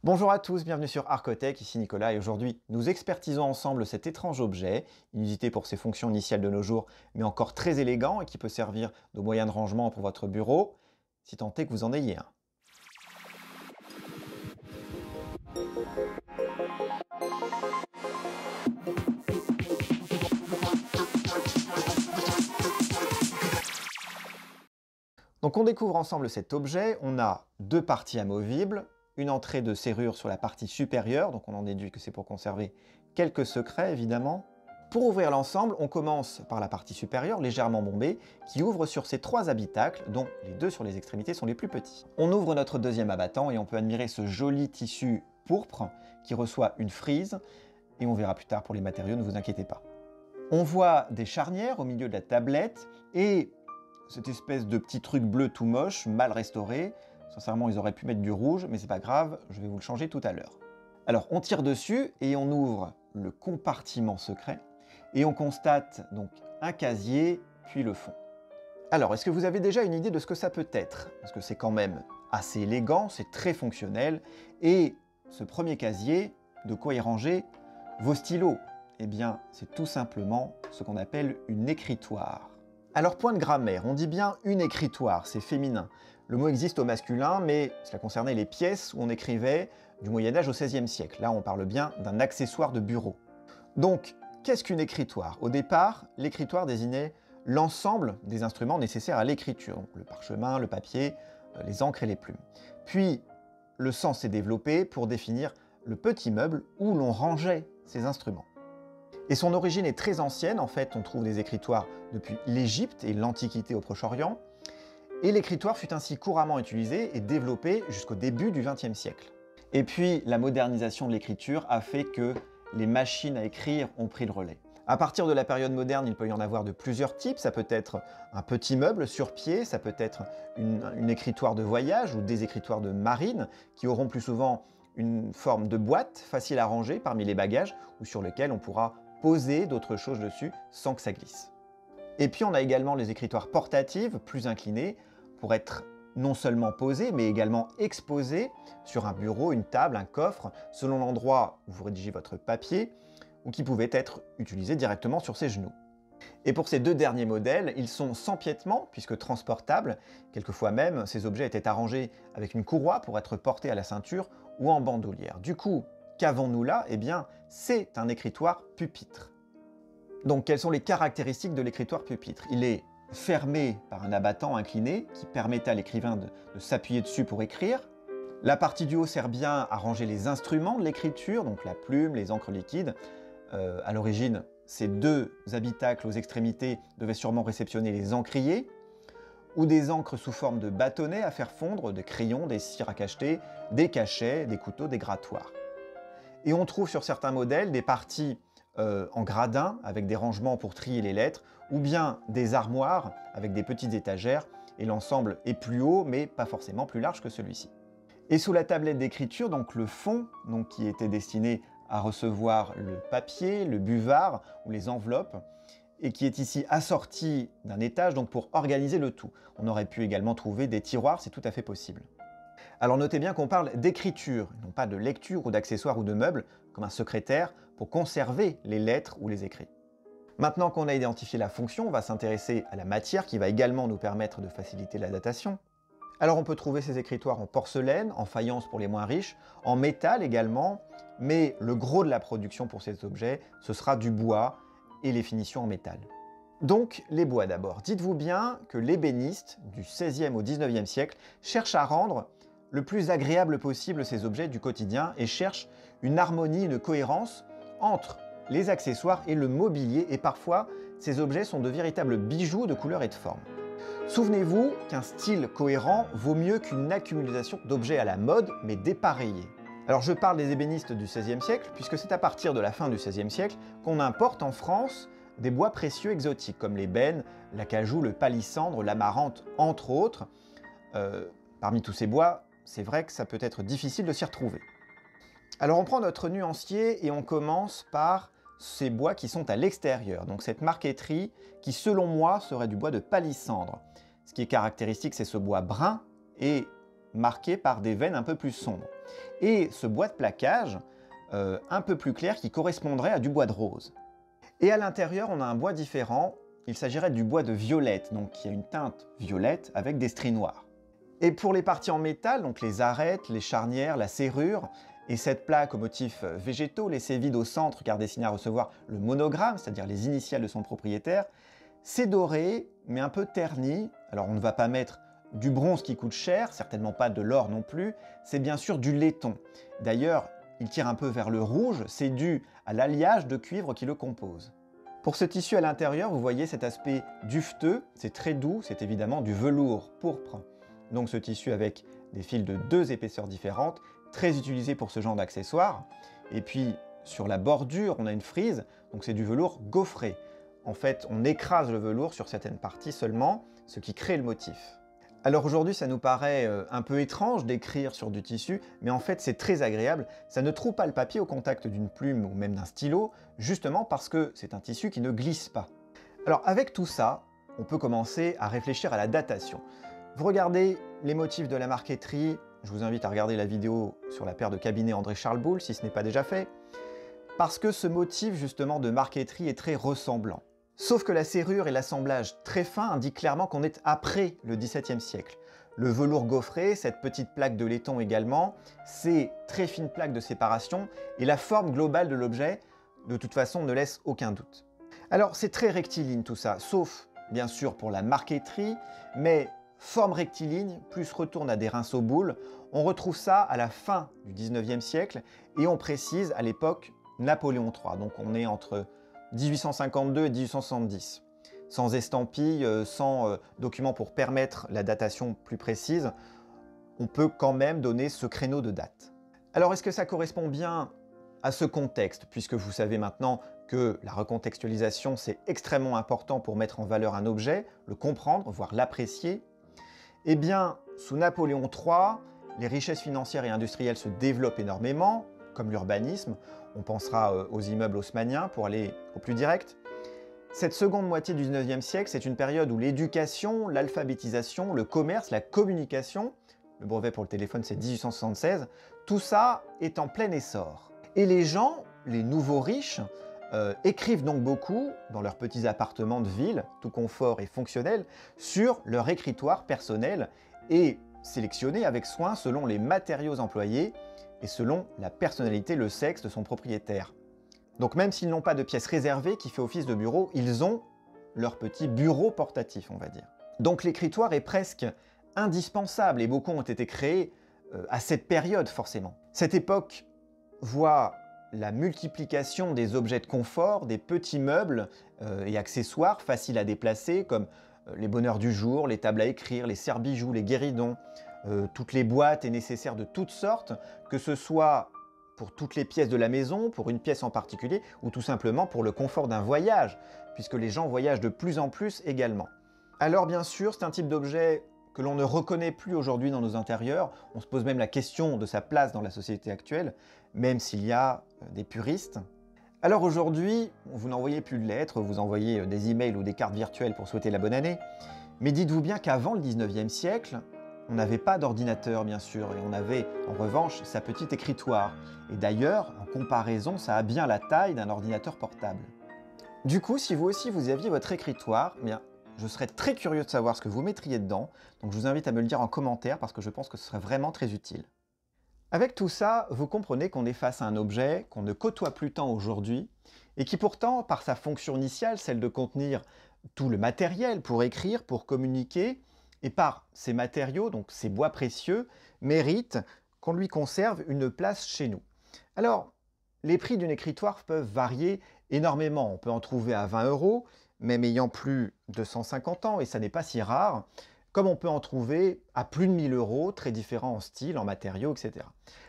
Bonjour à tous, bienvenue sur Arcotech, ici Nicolas et aujourd'hui nous expertisons ensemble cet étrange objet, inusité pour ses fonctions initiales de nos jours, mais encore très élégant et qui peut servir de moyen de rangement pour votre bureau, si tant est que vous en ayez un. Donc on découvre ensemble cet objet, on a deux parties amovibles, une entrée de serrure sur la partie supérieure, donc on en déduit que c'est pour conserver quelques secrets évidemment. Pour ouvrir l'ensemble, on commence par la partie supérieure, légèrement bombée, qui ouvre sur ces trois habitacles, dont les deux sur les extrémités sont les plus petits. On ouvre notre deuxième abattant et on peut admirer ce joli tissu pourpre qui reçoit une frise, et on verra plus tard pour les matériaux, ne vous inquiétez pas. On voit des charnières au milieu de la tablette, et cette espèce de petit truc bleu tout moche, mal restauré. Sincèrement, ils auraient pu mettre du rouge, mais c'est pas grave, je vais vous le changer tout à l'heure. Alors, on tire dessus et on ouvre le compartiment secret et on constate donc un casier, puis le fond. Alors, est-ce que vous avez déjà une idée de ce que ça peut être? Parce que c'est quand même assez élégant, c'est très fonctionnel, et ce premier casier, de quoi y ranger vos stylos? Eh bien, c'est tout simplement ce qu'on appelle une écritoire. Alors, point de grammaire, on dit bien une écritoire, c'est féminin. Le mot existe au masculin, mais cela concernait les pièces où on écrivait du Moyen-Âge au XVIe siècle. Là, on parle bien d'un accessoire de bureau. Donc, qu'est-ce qu'une écritoire? Au départ, l'écritoire désignait l'ensemble des instruments nécessaires à l'écriture, donc le parchemin, le papier, les encres et les plumes. Puis, le sens s'est développé pour définir le petit meuble où l'on rangeait ces instruments. Et son origine est très ancienne, en fait on trouve des écritoires depuis l'Égypte et l'Antiquité au Proche-Orient, et l'écritoire fut ainsi couramment utilisé et développé jusqu'au début du XXe siècle. Et puis la modernisation de l'écriture a fait que les machines à écrire ont pris le relais. À partir de la période moderne, il peut y en avoir de plusieurs types, ça peut être un petit meuble sur pied, ça peut être une écritoire de voyage ou des écritoires de marine qui auront plus souvent une forme de boîte facile à ranger parmi les bagages ou sur lequel on pourra poser d'autres choses dessus sans que ça glisse. Et puis on a également les écritoires portatives, plus inclinées, pour être non seulement posées, mais également exposées sur un bureau, une table, un coffre, selon l'endroit où vous rédigez votre papier, ou qui pouvaient être utilisés directement sur ses genoux. Et pour ces deux derniers modèles, ils sont sans piétement, puisque transportables, quelquefois même ces objets étaient arrangés avec une courroie pour être portés à la ceinture ou en bandoulière. Du coup, qu'avons-nous là? Eh bien, c'est un écritoire pupitre. Donc, quelles sont les caractéristiques de l'écritoire pupitre? Il est fermé par un abattant incliné qui permettait à l'écrivain de s'appuyer dessus pour écrire. La partie du haut sert bien à ranger les instruments de l'écriture, donc la plume, les encres liquides. À l'origine, ces deux habitacles aux extrémités devaient sûrement réceptionner les encriers, ou des encres sous forme de bâtonnets à faire fondre, des crayons, des cires à cacheter, des cachets, des couteaux, des grattoirs. Et on trouve sur certains modèles des parties en gradin avec des rangements pour trier les lettres, ou bien des armoires avec des petites étagères, et l'ensemble est plus haut mais pas forcément plus large que celui-ci. Et sous la tablette d'écriture, donc le fond, donc qui était destiné à recevoir le papier, le buvard ou les enveloppes, et qui est ici assorti d'un étage donc pour organiser le tout. On aurait pu également trouver des tiroirs, c'est tout à fait possible. Alors notez bien qu'on parle d'écriture, non pas de lecture ou d'accessoires ou de meubles, comme un secrétaire, pour conserver les lettres ou les écrits. Maintenant qu'on a identifié la fonction, on va s'intéresser à la matière qui va également nous permettre de faciliter la datation. Alors on peut trouver ces écritoires en porcelaine, en faïence pour les moins riches, en métal également, mais le gros de la production pour ces objets, ce sera du bois et les finitions en métal. Donc, les bois d'abord. Dites-vous bien que l'ébéniste, du XVIe au XIXe siècle, cherche à rendre le plus agréable possible ces objets du quotidien et cherche une harmonie, une cohérence entre les accessoires et le mobilier, et parfois, ces objets sont de véritables bijoux de couleur et de forme. Souvenez-vous qu'un style cohérent vaut mieux qu'une accumulation d'objets à la mode, mais dépareillés. Alors je parle des ébénistes du XVIe siècle, puisque c'est à partir de la fin du XVIe siècle qu'on importe en France des bois précieux exotiques, comme l'ébène, l'acajou, le palissandre, l'amarante, entre autres. Parmi tous ces bois, c'est vrai que ça peut être difficile de s'y retrouver. Alors on prend notre nuancier et on commence par ces bois qui sont à l'extérieur, donc cette marqueterie qui selon moi serait du bois de palissandre. Ce qui est caractéristique, c'est ce bois brun et marqué par des veines un peu plus sombres. Et ce bois de plaquage, un peu plus clair, qui correspondrait à du bois de rose. Et à l'intérieur, on a un bois différent. Il s'agirait du bois de violette, donc qui a une teinte violette avec des stries noires. Et pour les parties en métal, donc les arêtes, les charnières, la serrure, et cette plaque aux motifs végétaux, laissée vide au centre car destinée à recevoir le monogramme, c'est-à-dire les initiales de son propriétaire, c'est doré, mais un peu terni. Alors on ne va pas mettre du bronze qui coûte cher, certainement pas de l'or non plus, c'est bien sûr du laiton. D'ailleurs, il tire un peu vers le rouge, c'est dû à l'alliage de cuivre qui le compose. Pour ce tissu à l'intérieur, vous voyez cet aspect duveteux, c'est très doux, c'est évidemment du velours pourpre. Donc ce tissu avec des fils de 2 épaisseurs différentes, très utilisé pour ce genre d'accessoires. Et puis sur la bordure, on a une frise, donc c'est du velours gaufré. En fait, on écrase le velours sur certaines parties seulement, ce qui crée le motif. Alors aujourd'hui, ça nous paraît un peu étrange d'écrire sur du tissu, mais en fait c'est très agréable, ça ne troue pas le papier au contact d'une plume ou même d'un stylo, justement parce que c'est un tissu qui ne glisse pas. Alors avec tout ça, on peut commencer à réfléchir à la datation. Vous regardez les motifs de la marqueterie, je vous invite à regarder la vidéo sur la paire de cabinets André Charles Boulle si ce n'est pas déjà fait, parce que ce motif justement de marqueterie est très ressemblant. Sauf que la serrure et l'assemblage très fin indiquent clairement qu'on est après le XVIIe siècle. Le velours gaufré, cette petite plaque de laiton également, ces très fines plaques de séparation et la forme globale de l'objet, de toute façon, ne laisse aucun doute. Alors c'est très rectiligne tout ça, sauf bien sûr pour la marqueterie, mais forme rectiligne plus retourne à des rinceaux boules, on retrouve ça à la fin du XIXe siècle et on précise à l'époque Napoléon III, donc on est entre 1852 et 1870. Sans estampille, sans document pour permettre la datation plus précise, on peut quand même donner ce créneau de date. Alors est-ce que ça correspond bien à ce contexte, puisque vous savez maintenant que la recontextualisation c'est extrêmement important pour mettre en valeur un objet, le comprendre, voire l'apprécier? Eh bien, sous Napoléon III, les richesses financières et industrielles se développent énormément, comme l'urbanisme, on pensera aux immeubles haussmanniens pour aller au plus direct. Cette seconde moitié du XIXe siècle, c'est une période où l'éducation, l'alphabétisation, le commerce, la communication, le brevet pour le téléphone c'est 1876, tout ça est en plein essor. Et les gens, les nouveaux riches, écrivent donc beaucoup, dans leurs petits appartements de ville, tout confort et fonctionnel, sur leur écritoire personnel et sélectionné avec soin selon les matériaux employés et selon la personnalité, le sexe de son propriétaire. Donc même s'ils n'ont pas de pièce réservée qui fait office de bureau, ils ont leur petit bureau portatif, on va dire. Donc l'écritoire est presque indispensable et beaucoup ont été créés à cette période forcément. Cette époque voit la multiplication des objets de confort, des petits meubles et accessoires faciles à déplacer comme les bonheurs du jour, les tables à écrire, les serre-bijoux, les guéridons, toutes les boîtes et nécessaires de toutes sortes, que ce soit pour toutes les pièces de la maison, pour une pièce en particulier, ou tout simplement pour le confort d'un voyage, puisque les gens voyagent de plus en plus également. Alors bien sûr, c'est un type d'objet que l'on ne reconnaît plus aujourd'hui dans nos intérieurs, on se pose même la question de sa place dans la société actuelle, même s'il y a des puristes. Alors aujourd'hui, vous n'envoyez plus de lettres, vous envoyez des emails ou des cartes virtuelles pour souhaiter la bonne année, mais dites-vous bien qu'avant le 19e siècle, on n'avait pas d'ordinateur bien sûr, et on avait en revanche sa petite écritoire. Et d'ailleurs, en comparaison, ça a bien la taille d'un ordinateur portable. Du coup, si vous aussi vous aviez votre écritoire, eh bien, je serais très curieux de savoir ce que vous mettriez dedans, donc je vous invite à me le dire en commentaire parce que je pense que ce serait vraiment très utile. Avec tout ça, vous comprenez qu'on est face à un objet qu'on ne côtoie plus tant aujourd'hui, et qui pourtant, par sa fonction initiale, celle de contenir tout le matériel pour écrire, pour communiquer, et par ces matériaux, donc ces bois précieux, mérite qu'on lui conserve une place chez nous. Alors, les prix d'une écritoire peuvent varier énormément. On peut en trouver à 20 €, même ayant plus de 150 ans, et ça n'est pas si rare, comme on peut en trouver à plus de 1000 €, très différents en style, en matériaux, etc.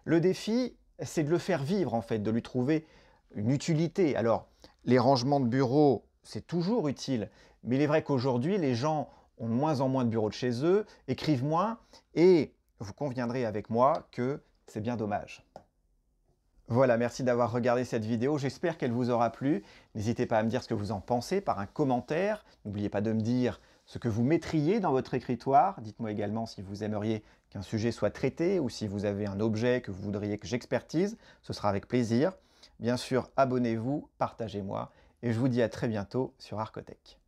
Le défi, c'est de le faire vivre en fait, de lui trouver une utilité. Alors, les rangements de bureaux, c'est toujours utile, mais il est vrai qu'aujourd'hui, les gens ont de moins en moins de bureaux de chez eux, écrivent moins, et vous conviendrez avec moi que c'est bien dommage. Voilà, merci d'avoir regardé cette vidéo, j'espère qu'elle vous aura plu. N'hésitez pas à me dire ce que vous en pensez par un commentaire. N'oubliez pas de me dire ce que vous mettriez dans votre écritoire. Dites-moi également si vous aimeriez qu'un sujet soit traité ou si vous avez un objet que vous voudriez que j'expertise. Ce sera avec plaisir. Bien sûr, abonnez-vous, partagez-moi et je vous dis à très bientôt sur Arcotech.